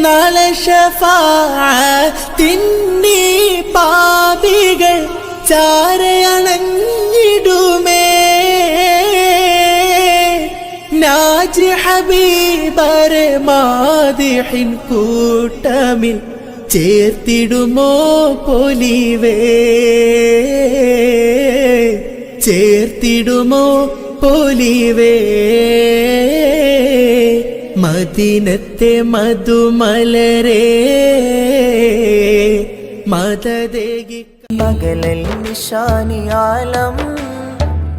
നാളെ ശഫാഅത്തിന്നി പാപികൾ ചാരയണഞ്ഞിടുമേ. നാജി ഹബീബരെ മാദിഹിൻ കൂട്ടമിൽ ചേർത്തിടുമോ പൊലിവേ, ചേർത്തിടുമോ പൊലിവേ. മദീനത്തെ മധുമലരേ മദദേകി പകലൽ നിശാനി ആലം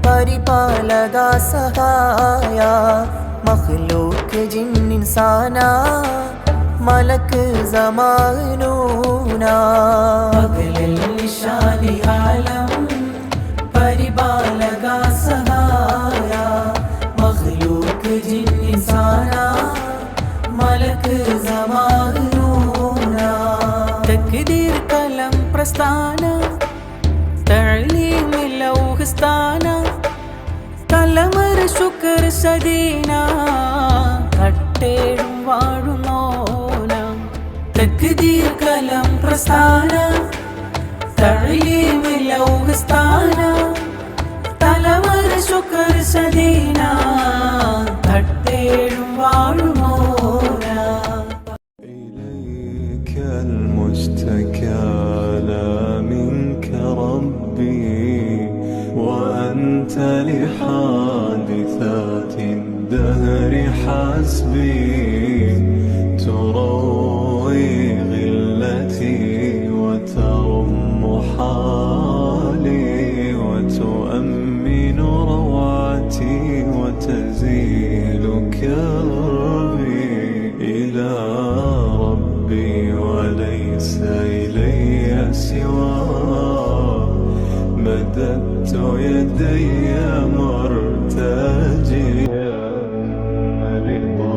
പരിപാലക സഹായ മഖ്ലൂക്ക് ജിൻ ഇൻസാന മലക്ക് സമാനൂന. പകലൽ നിശാനി ആലം പരിപാലക സഹായ മഖ്ലൂക്ക് ജിൻ ഇൻസാന മലക്ക് സമാനൂന. തക്ദീർ കലം പ്രസ്ഥാന തഅലീം ലൗഹ് സ്ഥാന കലമർ ശുക്ർ സദീന കട്ടേടും വാഴുന്നോന. തക്ദീർ കലം പ്രസ്ഥാന തഅലീം ലൗഹ് സ്ഥാന കലമർ ശുക്ർ സദീന കട്ടേടും വാഴുന്നോന. المشتكى لا منك ربي وأنت لحادثات الدهر حسبي تروي غلتي وترم حالي وتؤمن روعتي وتزيل كربي إلى ربي وليس إلي سواه مددت يدي مرتجيا رضا.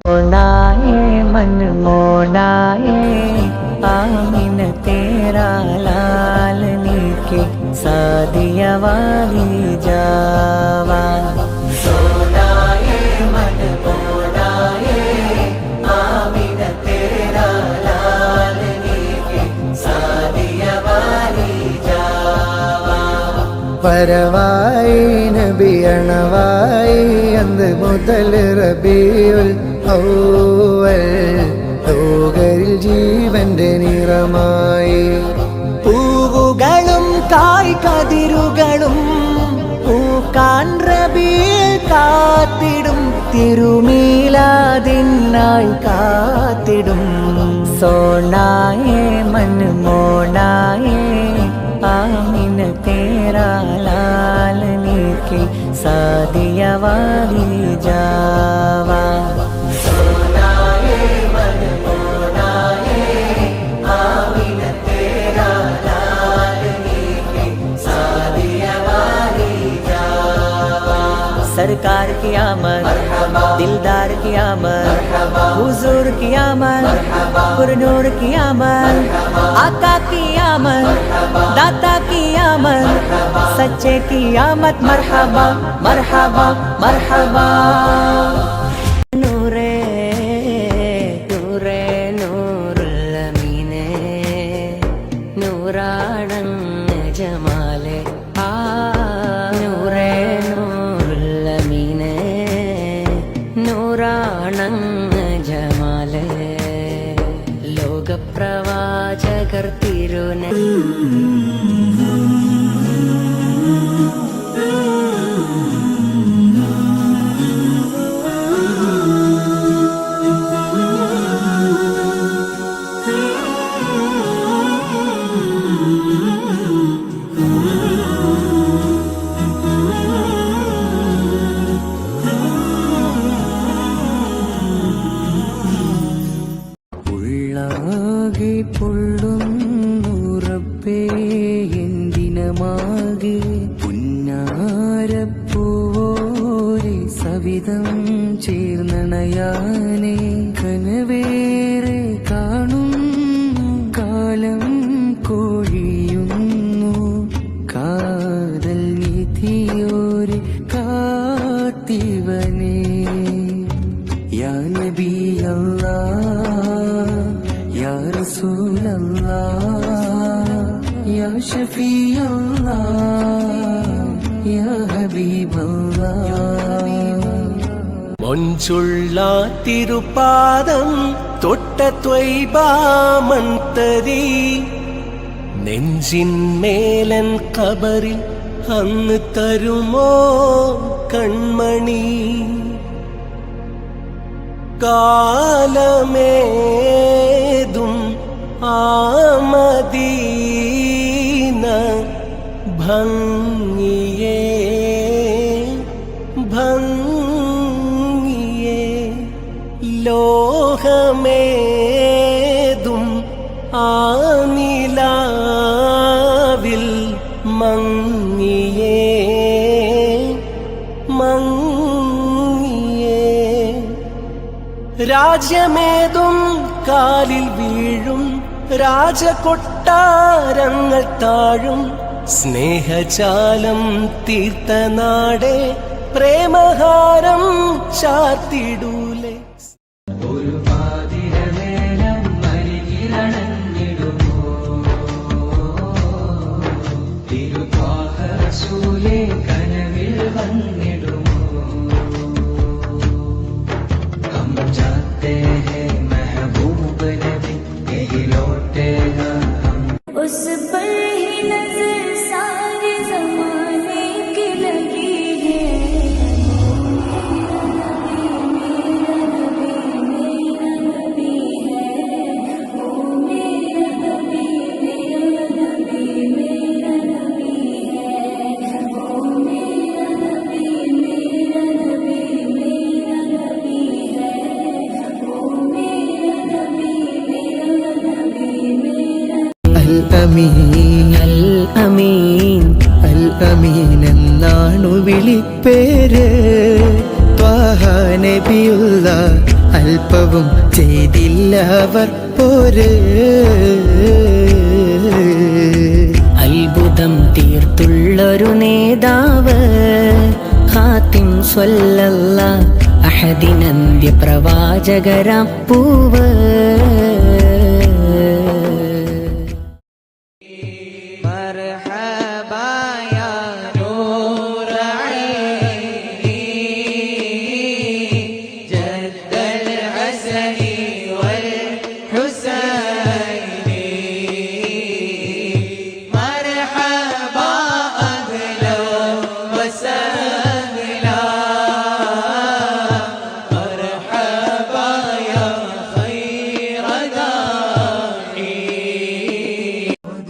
मोनाए मन मोनाए आमिन तेरा लाल नीके सादिया वाली जावा. सोनाए मन मोनाए आमिन तेरा लाल नीके सादिया वाली जावा. വരവായി നബി അണവായി അന്ന് മുതൽ റബീഉൽ അവ്വൽ ലോകരിൽ ജീവന്റെ നിറമായി. പൂവുകളും കായ്കതിരുകളും പൂക്കാൻ റബീഉ കാത്തിടും തിരുമീലാദിനായി കാത്തിടും. സോനായേ മൻ മോനായേ आमिन तेरा लाल नीके सादिया वाली जावा. सोनाए मन मोनाए आमिन तेरा लाल नीके सादिया वाली जावा. सरकार की आमद दिलदार की आमद हुजूर की आमद पुरनूर की आमद आका की आमद दाता की आमद सच्चे की आमद. मरहबा मरहबा मरहबा. नूरे नूरे नूरुल अमीने नूराणं जमाले नूरे नूरुल अमीने नूराणं जमाले. ലോകപ്രവാചകർ തിരുന സവിധം ചേർന്നണയാനേ കനവേറെ കാണുന്നു കാലം കൊഴിയുന്നു കാതൽ നിധിയോര് കാത്തിവനേ യാ നബി അല്ലാഹ് യാ റസൂൽ അല്ലാഹ് യാ ഷഫീ അല്ലാഹ് യാ ഹബീബ് അല്ലാഹ് മൊഞ്ചുള്ള തിരുപാദം തൊട്ട ത്വയ്ബാമന്തരി നെഞ്ചിന്മേലൻ ഖബറിൽ അന്ന് തരുമോ കൺമണി കാലമേതും ആമദീന ഭംഗിയേ ഭംഗിയേ ലോകമേതും ആനിലാവിൽ മങ്ങിയേ മങ്ങിയേ രാജ്യമേതും കാലിൽ വീഴും രാജകൊട്ടാരങ്ങൾ താഴും സ്നേഹജാലം തീർത്ത നാടേ പ്രേമഹാരം ചാർത്തിടൂലേ ഒരു പാതിരനേരം അരികിലണഞ്ഞിടുമോ തിരുത്വാഹ റസൂലേ കനവിൽ വന്നിടുമോ ഹം ചാഹത്തെ ഹൈ മെഹബൂബ് നബി യഹി ലൗട്ടേഗാ उस पर ही नजर सारे जमाने की लगी है मेरा नबी है ओ मेरा नबी मेरा नबी मेरा नबी है ओ मेरा नबी मेरा नबी मेरा नबी है ओ मेरा नबी मेरा नबी मेरा അൽ അമീൻ അൽ അമീൻ അൽ അമീൻ എന്നാണു വിളിപ്പേര് ത്വാഹ നബിയുള്ള അല്പവും ചെയ്തില്ല അവർ പോര് അത്ഭുതം തീർത്തുള്ളൊരു നേതാവ് ഹാത്തിം സ്വല്ലല്ലാഹ് അഹദിനന്ത്യ പ്രവാചകരാം പൂവ്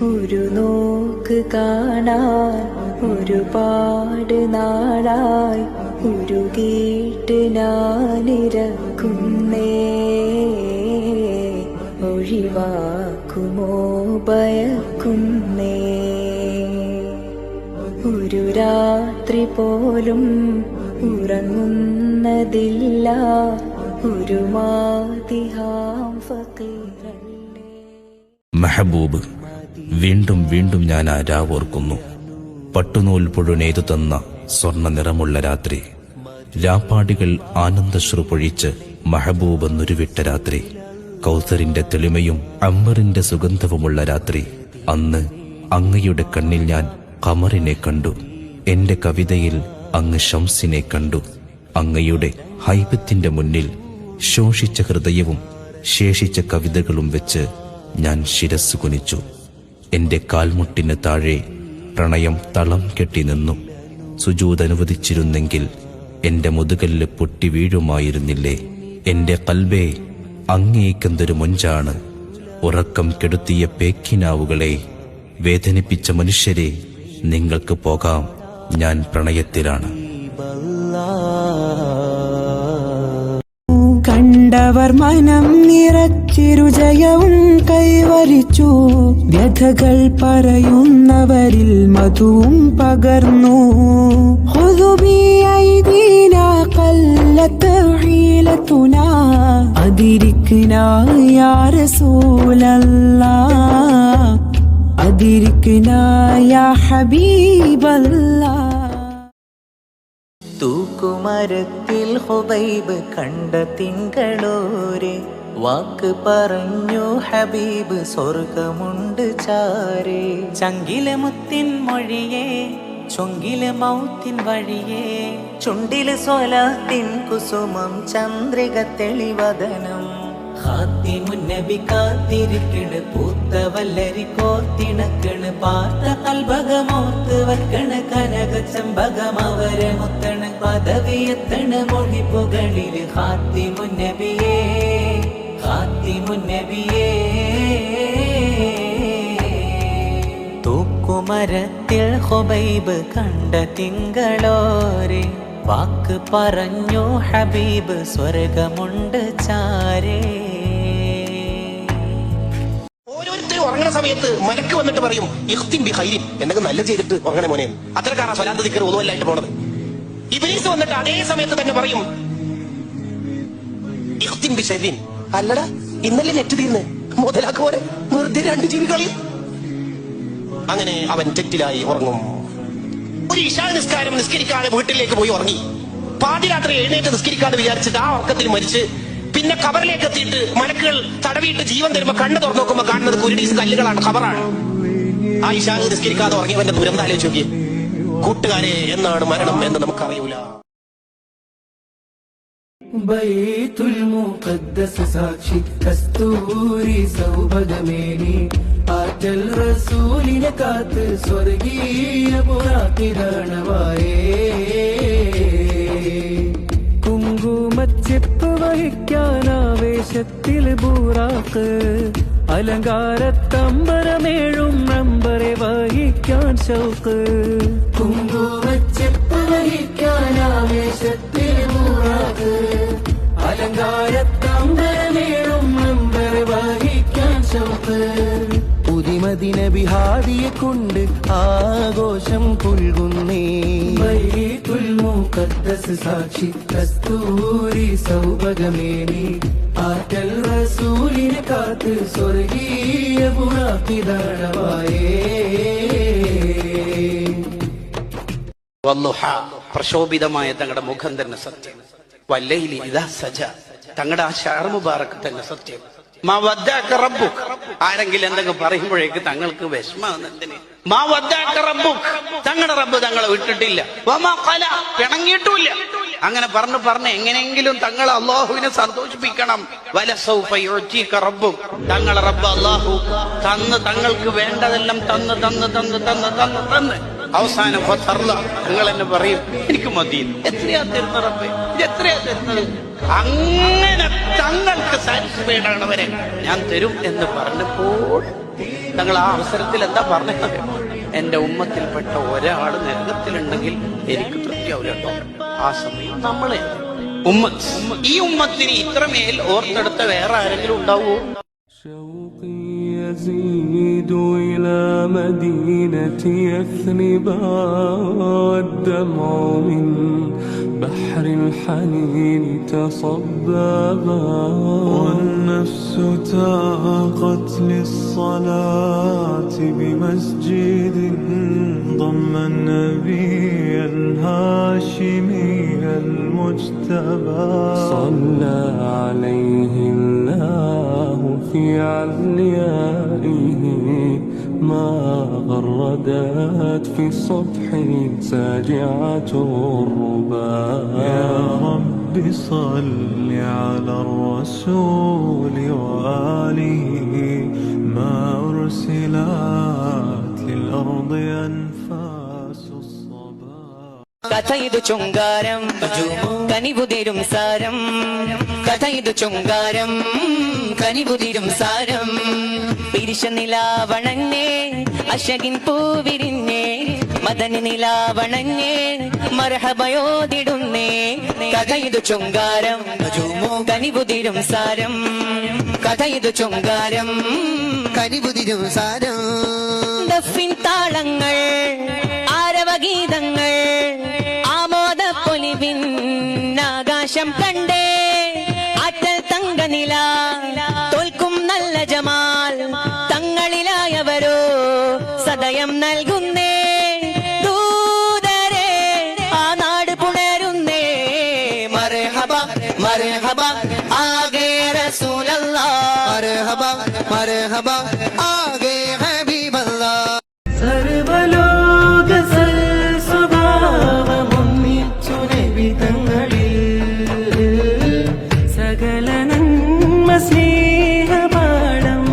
ഒരു നോക്ക് കാണാൻ ഒരുപാട് നാളായി ഒരു കേട്ട് ഞാനിരക്കുന്നേ ഒഴിവാക്കുമോ ഭയക്കുന്നേ ഒരു രാത്രി പോലും ഉറങ്ങുന്നതില്ല ഒരു മാതിഹാം ഫക്കീറല്ലേ. മെഹബൂബ്, വീണ്ടും വീണ്ടും ഞാൻ ആ രാവോർക്കുന്നു. പട്ടുനൂൽ പുഴുനെയ്തു തന്ന സ്വർണ്ണ നിറമുള്ള രാത്രി, രാപ്പാടികൾ ആനന്ദശ്രു പൊഴിച്ച് മെഹബൂബ് നുരുവിട്ട രാത്രി, കൗസറിന്റെ തെളിമയും അമ്പറിന്റെ സുഗന്ധവുമുള്ള രാത്രി. അന്ന് അങ്ങയുടെ കണ്ണിൽ ഞാൻ ഖമറിനെ കണ്ടു, എന്റെ കവിതയിൽ അങ്ങ് ശംസിനെ കണ്ടു. അങ്ങയുടെ ഹൈബത്തിന്റെ മുന്നിൽ ശോഷിച്ച ഹൃദയവും ശേഷിച്ച കവിതകളും വെച്ച് ഞാൻ ശിരസ് കുനിച്ചു. എന്റെ കാൽമുട്ടിന് താഴെ പ്രണയം തളം കെട്ടി നിന്നു. സുജൂദ് അനുവദിച്ചിരുന്നെങ്കിൽ എന്റെ മുതുകല്ല് പൊട്ടി വീഴുമായിരുന്നില്ലേ. എന്റെ കൽബേ, അങ്ങേക്കെന്തൊരു മൊഞ്ചാണ്. ഉറക്കം കെടുത്തിയ പേക്കിനാവുകളെ, വേദനിപ്പിച്ച മനുഷ്യരെ, നിങ്ങൾക്ക് പോകാം, ഞാൻ പ്രണയത്തിലാണ്. കണ്ടവർ മനം നിറച്ചിരുജയവും കൈവരിച്ചു. വ്യഥകൾ പറയുന്നവരിൽ മധുവും പകർന്നു. ഖുദു ബി ഐദീനാ ഖൽ أدركنا يا رسول الله أدركنا يا حبيب الله. തൂക്കുമരത്തിൽ ഹുബൈബ് കണ്ട തിങ്കളോരെ വാക്ക് പറഞ്ഞു ഹബീബ് സ്വർഗമുണ്ട് ചാരേ. ചങ്കിലെ മുത്തിൻ മൊഴിയേ ചൊങ്കിലെ മൗത്തിൻ വഴിയേ ചുണ്ടില് സ്വലാത്തിൻ കുസുമം ചന്ദ്രിക തെളിവദനം. ഹാത്തിമുന്നബി കാത്തിരിക്കണ് പൂത്ത വല്ലരി കോർത്തിണക്കണ് പാർത്ത കൽഭകമോർത്ത് വയ്ക്കണ് കനക ചെമ്പകം അവരെ മുത്തണ് പദവിയെത്തണ് മൊഴി പുകളില് ഹാത്തിമുന്നബിയേ ഹാത്തിമുന്നബിയേ. തൂക്കുമരത്തിൽ ഹുബൈബ് കണ്ട തിങ്കളോരെ വാക്ക് പറഞ്ഞു ഹബീബ് സ്വർഗമുണ്ട് ചാരേ. ഓരോരുത്തരും ഉറങ്ങുന്ന സമയത്ത് മലക്ക് വന്നിട്ട് പറയും ഇഖ്തിം ബി ഖൈരിൻ, എന്തെങ്കിലും നല്ല ചെയ്തിട്ട് ഉറങ്ങണേ മോനെ. അത്രക്കാരാ സ്വലാത്ത് ദിക്ർ ഒന്നുമല്ലായിട്ട് പോണത്. ഇബ്ലീസ് വന്നിട്ട് അതേ സമയത്ത് തന്നെ പറയും ഇഖ്തിം ബി ശർരിൻ, അല്ലടാ ഇന്നലെ നെറ്റ് തീർന്ന് മുതലാക്ക് പോലെ വെറുതെ 2 GB കളയും. അങ്ങനെ അവൻ തെറ്റിലായി ഉറങ്ങും. ഒരു ഇശാ നിസ്കാരം നിസ്കരിക്കാതെ വീട്ടിലേക്ക് പോയി ഉറങ്ങി, പാതിരാത്രി എഴുന്നേറ്റ് നിസ്കരിക്കാതെ വിചാരിച്ചിട്ട് ആ ഉറക്കത്തിൽ മരിച്ച് പിന്നെ ഖബറിലേക്ക് എത്തിയിട്ട് മലക്കുകൾ തടവിയിട്ട് ജീവൻ തരുമ്പോ കണ്ണ് തുറന്നു നോക്കുമ്പോ കാണുന്നത് കുരുടീസ് കല്ലുകളാണ്, ഖബറാണ്. ആ ഇശാ നിസ്കരിക്കാതെ ഉറങ്ങിയവന്റെ ദുരന്തം ആലോചിച്ച് നോക്കിയേ. കൂട്ടുകാരെ, എന്നാണ് മരണം എന്ന് നമുക്കറിയൂല. ബൈത്തുൽ മുഖദ്ദസ് സാക്ഷി കസ്തൂരി സൗഭഗമേനി ആറ്റൽ റസൂലിനെ കാത്ത് സ്വർഗീയ പുരാക്കിരണവായേ. കുങ്കുമച്ചെപ്പ് വഹിക്കാനാവേശത്തിൽ ബൂറാക്ക് അലങ്കാരത്തമ്പരമേഴും നമ്പറെ വഹിക്കാൻ ഷൗക്ക്. കുങ്കുമച്ചെപ്പ് വഹിക്കാനാവേശത്തിൽ ബൂറാക്ക് അലങ്കാരത്തമ്പരമേഴും നമ്പറെ വഹിക്കാൻ ഷൗക്ക്. പുതിമദിന ബിഹാദിയെ കൊണ്ട് ആഘോഷം പുൽകുന്നേ. ബൈത്തുൽ മുഖദ്ദസ് സാക്ഷി കസ്തൂരി സൗഭഗമേനി ആറ്റൽ റസൂലിനെ കാത്ത് സ്വർഗീയ പുരാക്കിരണവായേ. വല്ലുഹ, പ്രശോഭിതമായ തങ്ങളുടെ മുഖം തന്നെ സത്യം. വല്ലൈലി ഇദാ സജ, തങ്ങളുടെ ആ ഷഅർ മുബാറക്ക് തന്നെ സത്യം. മാ വദ്ദഅക റബ്ബുക്, ആരെങ്കിലും എന്തെങ്കിലും പറയുമ്പോഴേക്ക് തങ്ങൾക്ക് വിഷമം എന്തിന്? മാ വദ്ദഅക റബ്ബുക്, തങ്ങളുടെ റബ്ബ് തങ്ങളെ വിട്ടിട്ടില്ല. വമാ ഖല, പിണങ്ങിയിട്ടുമില്ല. അങ്ങനെ പറഞ്ഞ് എങ്ങനെയെങ്കിലും തങ്ങൾ അള്ളാഹുവിനെ സന്തോഷിപ്പിക്കണം. വലസൗഫ യുഅ്തീക റബ്ബുക്, തങ്ങളുടെ റബ്ബ് അള്ളാഹു തങ്ങൾക്ക് വേണ്ടതെല്ലാം തന്ന് അവസാനം നിങ്ങൾ എന്നെ പറയും എനിക്ക് മതി. എത്രയാ തരുന്ന റബ്ബേ, ഇത് എത്രയാ തരുന്നത്? അങ്ങനെ തങ്ങൾക്ക് സാറ്റിസ്ഫൈഡ് ആണവരെ ഞാൻ തരും എന്ന് പറഞ്ഞപ്പോൾ തങ്ങൾ ആ അവസരത്തിൽ എന്താ പറഞ്ഞത്? എന്റെ ഉമ്മത്തിൽപ്പെട്ട ഒരാൾ നരകത്തിലുണ്ടെങ്കിൽ എനിക്ക് തൃപ്തിയാവില്ല കേട്ടോ. ആ സമയം നമ്മളെ ഈ ഉമ്മത്തിന് ഇത്രമേൽ ഓർത്തെടുത്ത വേറെ ആരെങ്കിലും ഉണ്ടാവുമോ? يزيد إلى مدينة يثرب والدمع من بحر الحنين تصببا والنفس تاقت للصلاة بمسجد ضم النبي الهاشمي المجتبى صلى عليه الله في عليائه ما غردت في الصبح ساجعة الربا يا رب صل على الرسول وآله ما أرسلت للأرض أنفاس الصبا. കഥയിതു ചുങ്കാരം കനിവുതിരും സാരം, കഥയിതു ചുങ്കാരം കനിവുതിരും സാരം. പിരിശ നിലാവണങ്ങേ അശകിൻ പൂവിരിഞ്ഞേ, മദനി നിലാവണങ്ങേ മർഹബയോതിടുന്നേ. കഥയിതു ചുങ്കാരം കനിവുതിരും സാരം, കഥയിതു ചുങ്കാരം കനിവുതിരും സാരം. ദഫിൻ താളങ്ങൾ ആരവഗീതങ്ങൾ ആമോദ പൊലിവിൻ ആകാശം കണ്ടേ, ആറ്റൽ തങ്ക നില മർഹബ മർഹബ ആഗേ ഹബീബല്ലാ. സർവലോക സ്വഭാവമൊന്നിച്ചു നബിതങ്ങളിൽ സകല നന്മ സ്നേഹപാഠം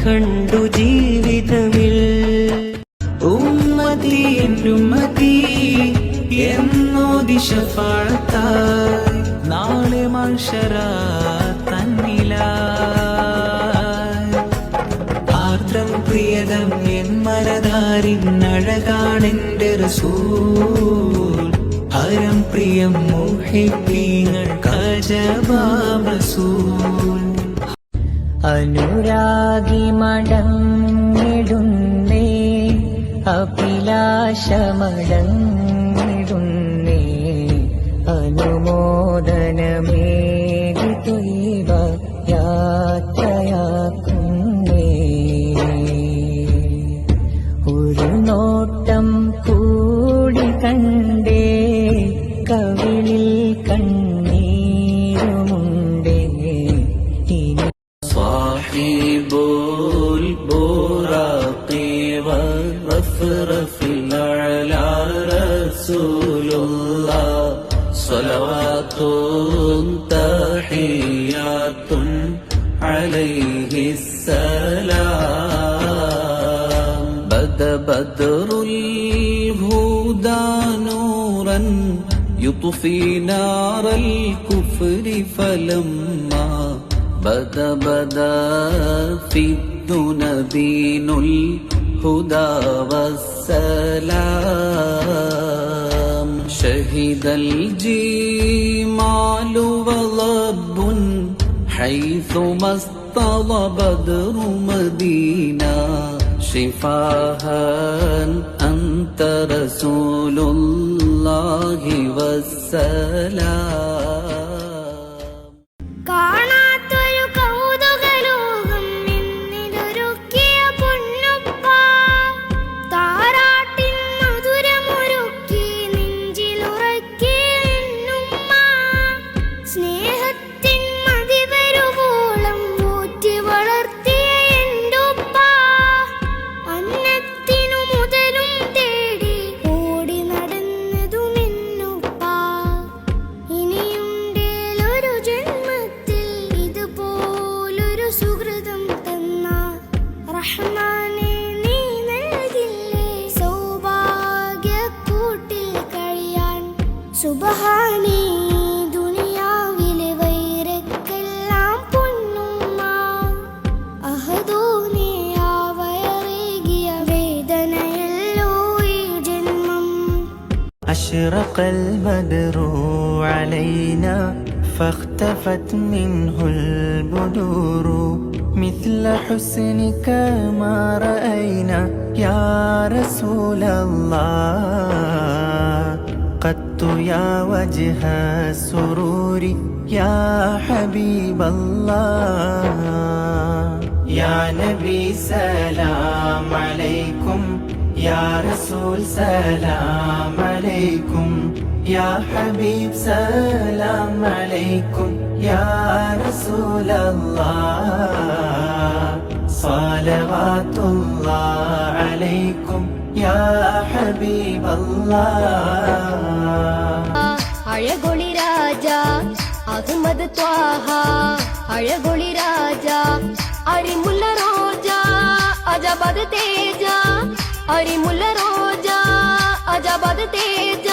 കണ്ടു ജീവിതമിൽ ഉമ്മത്തി എന്നുമ്മത്തി എന്നോതി ശഫാഅത്തായി നാളെ മഹ്ശറ തന്നിലായി ആർദ്രം പ്രിയതം എൻ മനതാരിന്നഴകാണെന്റെ റസൂൽ ഹരം പ്രിയം മുഹിബ്ബീങ്ങൾ കജബാം റസൂൽ അനുരാഗി മടങ്ങിടുന്നേ അഭിലാഷമടങ്ങിടുന്നേ അനുമോദനമേകി ത്വയ്ബ യാത്രയാക്കുന്നേ ഒരു നോട്ടം കൂടി കണ്ടേ കവിളിൽ കണ്ണീരുമുണ്ടേ ഇനി صاحب البراق والرفرف الأعلى رسول الله صلوات تحيات عليه السلام بدر الهدى نورا يطفي نار الكفر فلما بدا في الدنى دين الهدى والسلام شهد الجمال وضب حيثما اصطلب بدر مدينة شفاها أنت رسول الله والسلام കാണാത്തൊരു കൗതുകലോകം എന്നിലൊരുക്കിയ പൊന്നുപ്പ താരാട്ടിൻ മധുരമൊരുക്കി നെഞ്ചിലുറക്കി എന്നുമ്മ സ്നേഹത്തിൻ മതിവരുവോളം ഊറ്റി വളർത്തിയ എന്റുപ്പ അന്നത്തിനു മുതലും തേടി ഓടി നടന്നതും എന്നുപ്പ ഇനിയുണ്ടേലൊരു ജന്മത്തിൽ ഇതുപോലൊരു സുഹൃതം തന്ന റഹ്മാനെ നീ നൽകില്ലേ സൗഭാഗ്യക്കൂട്ടിൽ കഴിയാൻ സുബ്ഹാനേ ദുനിയാവിലെ വൈരക്കെല്ലാം പൊന്നുമ്മ അഹദൂനെ ആവയറേകിയ വേദനയല്ലോ ഈ ജന്മം أشرق البدر علينا فاختفت منه البدور مثل حسنك ما رأينا يا رسول الله قدت يا وجه السرور يا حبيب الله يا نبي سلام عليكم يا رسول سلام عليكم يا حبيب سلام عليكم يا رسول الله صلوات الله عليكم يا حبيب الله അഴകൊളി രാജ അഹ്മദ് ത്വാഹ അഴകൊളി രാജ അരിമുല്ല റോജ അജബദ് തേജ അരിമുല്ല റോജ അജബദ് തേജ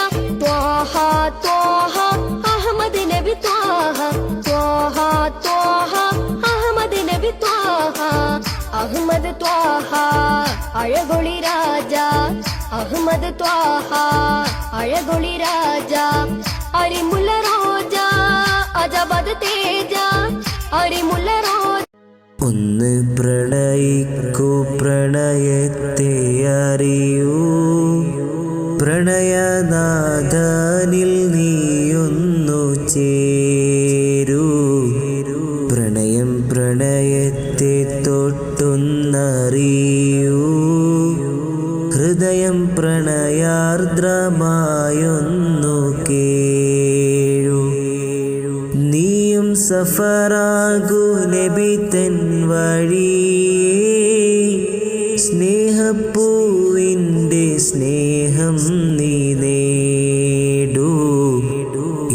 ത്വാഹ ത്വാഹ അഹ്മദ് നബി ത്വാഹ ത്വാഹ ത്വാഹ അഹ്മദ് നബി ത്വാഹ അഹ്മദ് ത്വാഹ അഴകൊളി രാജ അഹ്മദ് ത്വാഹ അഴകൊളി രാജ അരിമുല്ല റോജ അജബദ് തേജ അരിമുല്ല റോജ ഒന്ന് പ്രണയിക്കൂ പ്രണയത്തെ അറിയൂ പ്രണയനാഥനിൽ നീയൊന്നു ചേരൂ പ്രണയം പ്രണയത്തെ തൊട്ടൊന്നറിയൂ ഹൃദയം പ്രണയാർദ്രമായൊന്നു കേഴു നീയും സഫറാകൂ നബി തൻ വഴിയേ സ്നേഹപ്പൂവിൻ്റെ സ്നേഹം നീ നേടൂ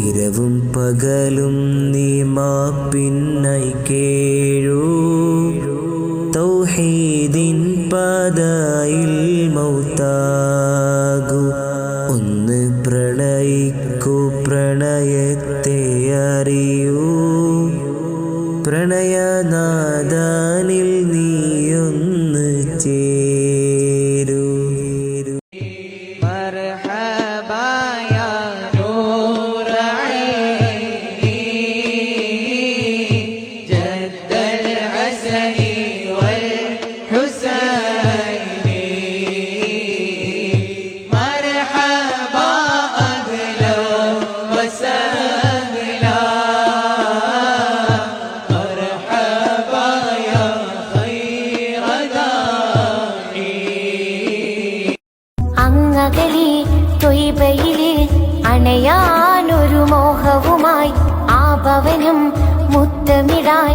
ഇരവും പകലും നീ മാപ്പിന്നായി കേഴൂ തൗഹീദിൻ പാതയിൽ മൗത്താകൂ ഒന്ന് പ്രണയിക്കൂ പ്രണയത്തെ അറിയൂ പ്രണയനാദാനിൽ നീയൊന്ന് ചേരൂ അങ്ങകലെ തൊയ്ബയിലെ അണയാനൊരു മോഹവുമായി ആ ഭവനം മുത്തമിടാൻ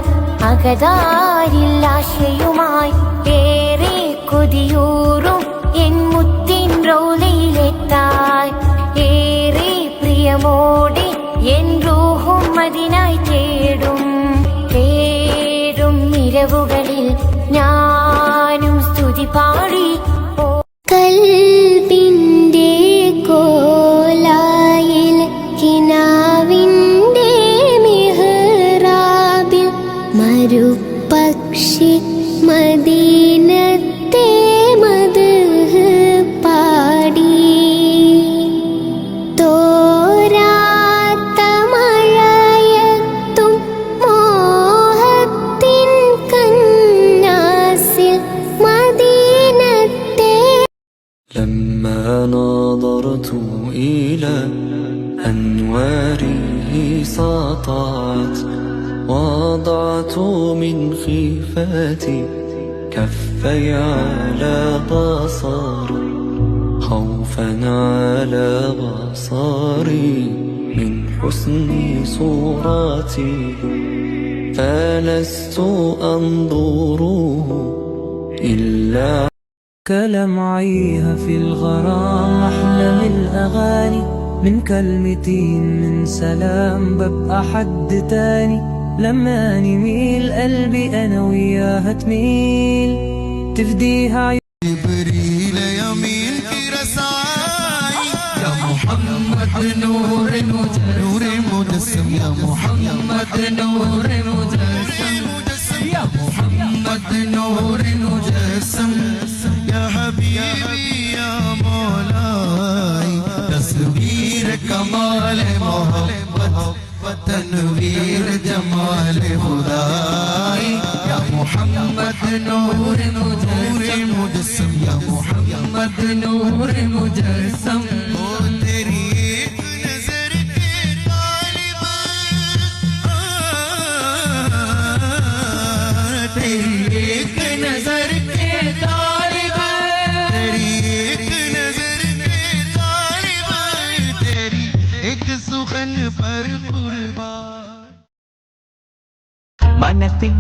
അകതാരിൽ ആശയുമായി ഏറെ കൊതിയൂറും എൻ മുത്തിൻ റൗലയിലെത്താൻ ഏറെ പ്രിയമോടെ എൻ റൂഹും അതിനായി തേടും ഇരവുകളിൽ ഞാനും സ്തുതി പാടി കൽബിന്റെ കോലായിൽ കിനാവിന്റെ മിഹ്റാബിൽ മരുപക്ഷി മദീനത്തെ മദ്ഹ് പാടി തോരാത്ത മഴയത്തും മോഹത്തിൻ കന്നാസിൽ മദീനത്തെ لما نظرت إلى أنواره سطعت وضعت من خيفتي كفي على بصري خوفا على بصري من حسن صورته فلست أنظره إلا كلمعيها في الغرام أحلى من الأغاني من كلمتين من سلام ببقى حد تاني لما نميل قلبي أنا وياها تميل تفديها جبريل يميل كرساي يا محمد نور نور مجسم يا محمد نور مجسم يا محمد نور مجسم يا حبيبي يا مولاي تصوير كمال محبت تنوير جمال خداي يا محمد نور مجسم يا محمد نور مجسم تیری ایک نظر کے طالبہ تیری ایک نظر کے طالبہ تیری ایک نظر کے طالبہ تیری ایک سخن پر قربان മനസ്സിൻ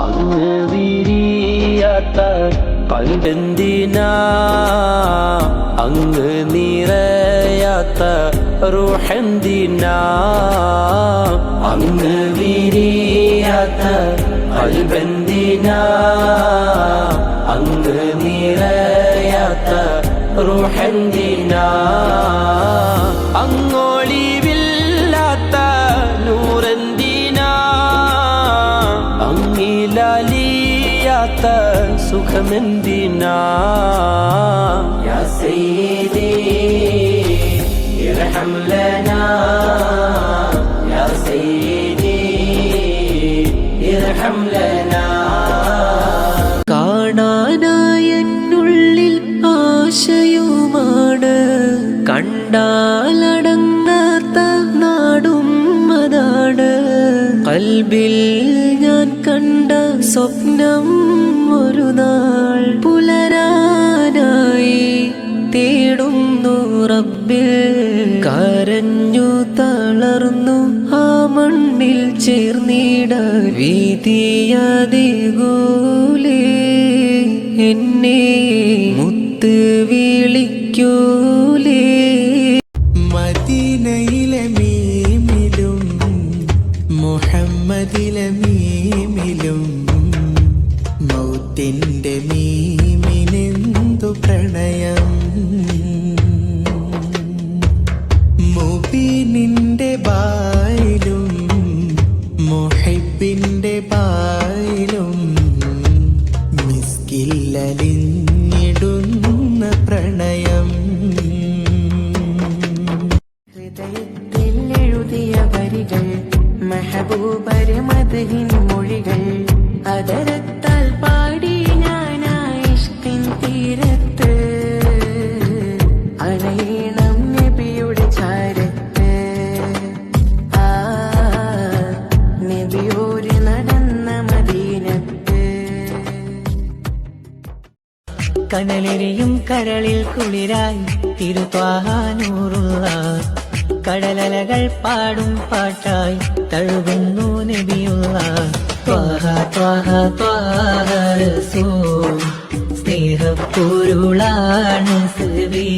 അങ്ങ് വിരിയാത്ത കൽബെന്തിനാ അങ്ങ് നിറയാത്ത റൂഹെന്തിനാ അങ്ങ് വിരിയാത്ത കൽബെന്തിനാ അങ്ങ് നിറയാത്ത റൂഹെന്തിനാ അങ്ങൊളിവില്ലാത്ത നൂറെന്തിനാ അങ്ങിലാലിയാത്ത സുഖമെന്തിനാ യാ സയ്യിദി ഇർഹം ലനാ യാ സയ്യിദി ഇർഹം ലനാ കൽബിൽ ഞാൻ കണ്ട സ്വപ്നം ഒരു നാൾ പുലരാനായി തേടുന്നു റബ്ബിൽ. കരഞ്ഞു തളർന്നു ആ മണ്ണിൽ ചേർന്നിടാൻ വീതിയതികൂലേ എന്നെ മുത്ത് വിളിക്കൂലേ. മദീനയിലെ മീമിലും മുഹമ്മദിലെ മീമിലും മൗത്തിൻ്റെ മീമിനെന്തു പ്രണയം. മുബീനിൻ്റെ ബായിലും മുഹിബിൻ്റെ ബായിലും മിസ്കില്ലലിഞ്ഞിടുന്ന പ്രണയം. ഹൃദയത്തിൽ എഴുതിയ വരികൾ മെഹബൂബര് മദ്ഹിൻ മൊഴികൾ അതരത്താൽ പാടി ഞാനായിഷ്കിൻ തീരത്ത് അണയണം നബിയുടെ ചാരത്ത്. ആ നബിയോര് നടന്ന മദീനത്ത്. കനലെരിയും കരളിൽ കുളിരായി തിരുത്വാഹ നൂറുള്ള കടലലകൾ പാടും പാട്ടായി തഴുകുന്നു നബിയുള്ള. ത്വാഹ ത്വാഹ ത്വാഹ റസൂൽ സ്നേഹപ്പൊരുളാണ് സബീ.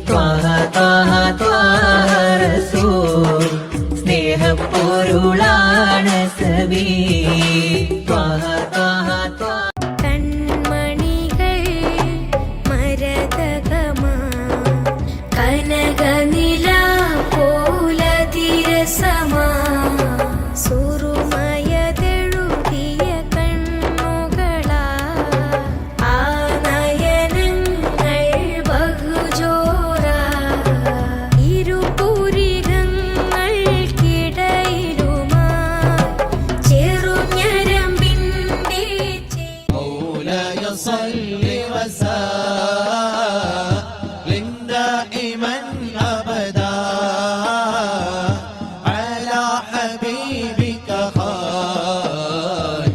ത്വാഹ ത്വാഹ ത്വാഹ റസൂൽ സ്നേഹപ്പൊരുളാണ് സബീ. ത്വാഹ ത്വാഹ ത്വാഹ കൺമണികൾ മരതകമാ കനകനില പോലതിരസമാ സുറുമയതെഴുതിയ കൺമുകളാ ആ നയനങ്ങൾ ബഹുജോറാ ഇരുപുരികങ്ങൾക്കിടയിലുമാ ചെറുഞരമ്പിൻ്റെ مولاي صل وسلم دائما أبدا على حبيبك خير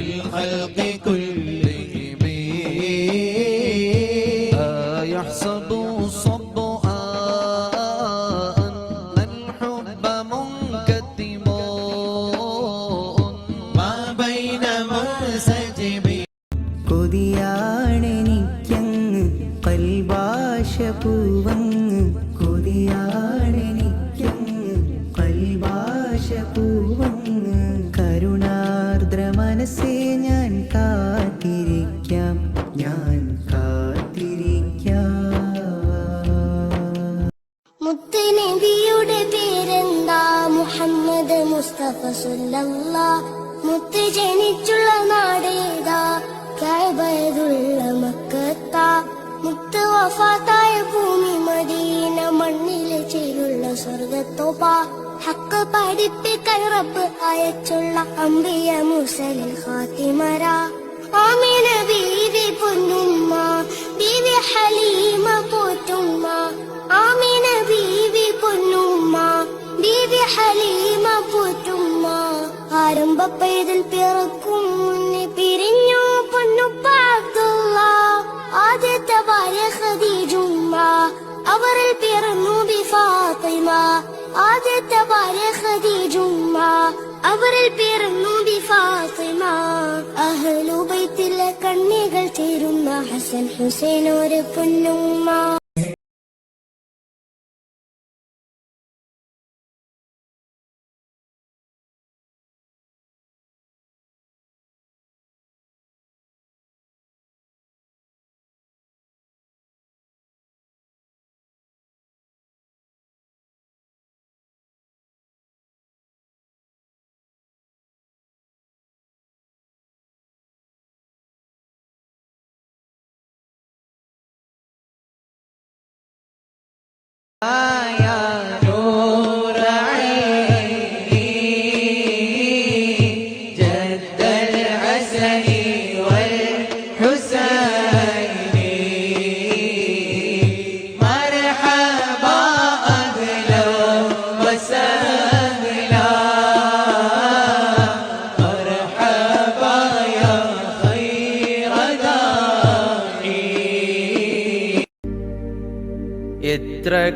الخلق كلهم. أيحسب الصبء أن الحب منكتم ما بين منسجمين. കൊതിയാണെനിക്കങ്ങ് കൽഭാഷ പൂവങ്ങ് കൊതിയാണെനിക്കങ്ങ് കൽഭാഷ പൂവങ്ങ് കരുണാർദ്ര മനസ്സേ ഞാൻ കാത്തിരിക്കാം ഞാൻ കാത്തിരിക്കാം. മുത്ത് നബിയുടെ പേരെന്താ മുഹമ്മദ് മുസ്തഫ സല്ലല്ലാഹ്. മുത്ത് ജനിച്ചുള്ള നാടേതാ കഅബയുള്ള മക്കത്താ. മുത്ത് വഫാത്തായ ഭൂമി മദീന മണ്ണിലെ ചേരുള്ള സ്വർഗത്തോപ്പ. ഹക്ക് പഠിപ്പിക്കാൻ റബ്ബ് അയച്ചുള്ള അംബിയ മുസലിൽ ഖാത്തിമരാ. ആമിന ബീവി പൊന്നുമ്മ ബീവി ഹലീമ പോറ്റുമ്മ. ആമിന ബീവി പൊന്നുമ്മ ബീവി ഹലീമ പോറ്റുമ്മ. ആരംഭപ്പേതിൽ പിറക്കും മുന്നേ പിരിഞ്ഞു പൊന്നുപ്പ അബ്ദുള്ള. ആദ്യത്തെ ഭാര്യ ഖദീജുമ്മ അവരിൽ പിറന്നു ബി ഫാത്തിമ. ആദ്യത്തെ ഭാര്യ ഖദീജുമ്മ അവരിൽ പിറന്നു ബി ഫാത്തിമ. അഹ്ലു ബൈത്തിലെ കണ്ണികൾ ചേരുന്ന ഹസൻ ഹുസൈൻ ഒരു പൊന്നുമ്മ.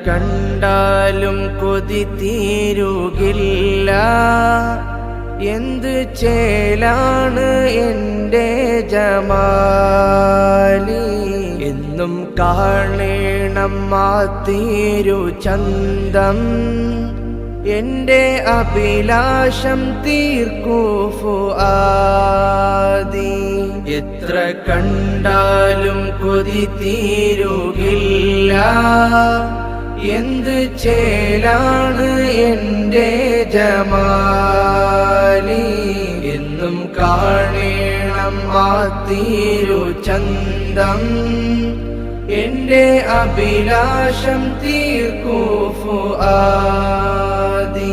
കണ്ടാലും കൊതി തീരുകില്ല. എന്ത് ചേലാണ് എൻ്റെ ജമാലി. എന്നും കാണണം ആ തിരു ചന്തം. എൻ്റെ അഭിലാഷം തീർക്കൂ ഫുആദി. എത്ര കണ്ടാലും കൊതി തീരുകില്ല. എന്ത് ചേലാണ് എൻ്റെ ജമാലി. എന്നും കാണണം ആ തിരു ചന്തം. എൻ്റെ അഭിലാഷം തീർക്കൂ ഫുആദി.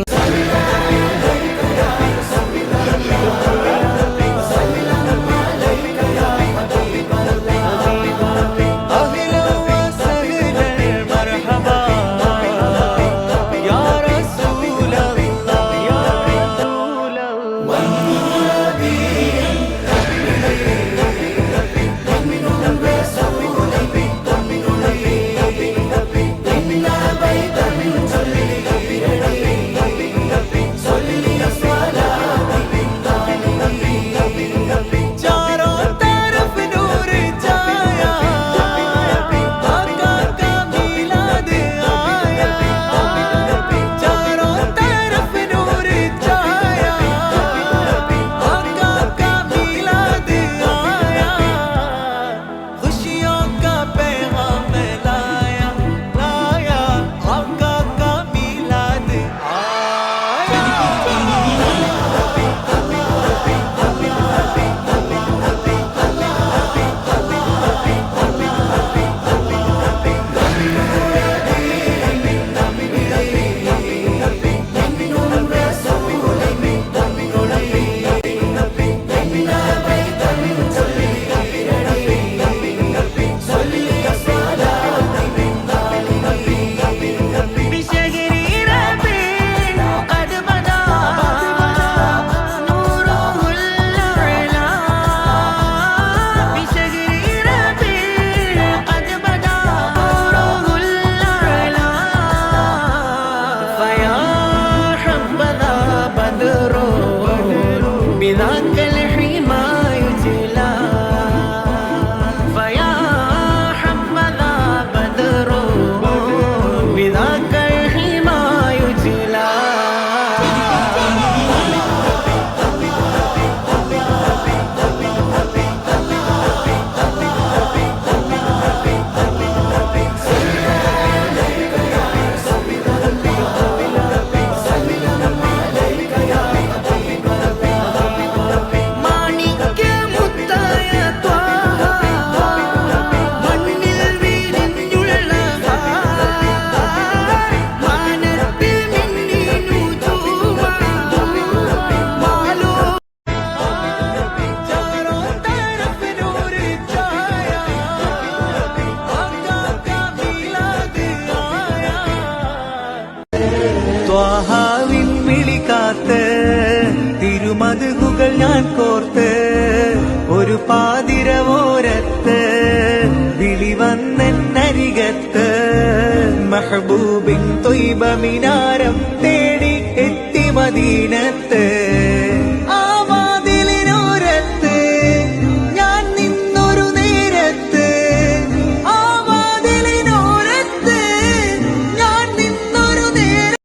ത്വാഹാവിൻ വിളിക്കാത്ത് തിരുമതുകുകൾ ഞാൻ കോർത്ത് ഒരു പാതിരവോരത്ത് വിളി വന്നരികത്ത് മെഹബൂബിൻ ത്വയ്ബ മിനാരം തേടി എത്തി മദീനത്ത്.